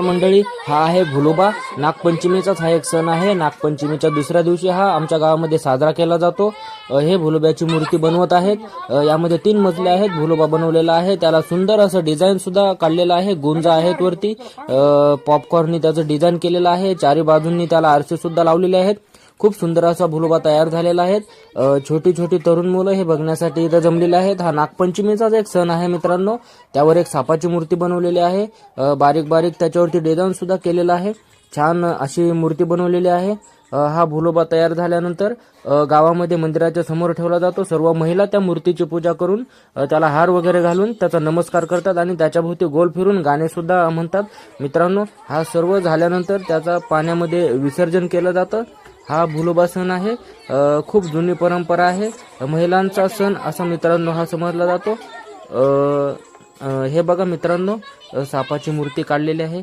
मंडळी, हा आहे भुलोबा. नागपंचमीचाच हा एक सण आहे. नागपंचमीच्या दुसऱ्या दिवशी हा आमच्या गावामध्ये साजरा केला जातो. हे भुलोब्याची मूर्ती बनवत आहेत. यामध्ये 3 मजले आहेत. भुलोबा बनवलेला आहे. त्याला सुंदर असं डिझाईन सुद्धा काढलेलं आहे. गुंजा आहेत वरती. पॉपकॉर्ननी त्याचं डिझाईन केलेलं आहे. चारी बाजूंनी त्याला आरसे सुद्धा लावलेले आहेत. खूप सुंदर असा भुलोबा तयार झालेला आहे. छोटी छोटी तरुण मुलं हे बघण्यासाठी इथं जमलेले आहेत. हा नागपंचमीचाच एक सण आहे मित्रांनो. त्यावर एक सापाची मूर्ती बनवलेली आहे. बारीक बारीक त्याच्यावरती डिझाईन सुद्धा केलेला आहे. छान अशी मूर्ती बनवलेली आहे. हा भुलोबा तयार झाल्यानंतर गावामध्ये मंदिराच्या समोर ठेवला जातो. सर्व महिला त्या मूर्तीची पूजा करून त्याला हार वगैरे घालून त्याचा नमस्कार करतात आणि त्याच्याभोवती गोल फिरून गाणे सुद्धा म्हणतात. मित्रांनो, हा सर्व झाल्यानंतर त्याचा पाण्यामध्ये विसर्जन केलं जातं. हा भुलोबा सण आहे. खूप जुनी परंपरा आहे. महिलांचा सण असा मित्रांनो हा समजला जातो. हे बघा मित्रांनो, सापाची मूर्ती काढलेली आहे.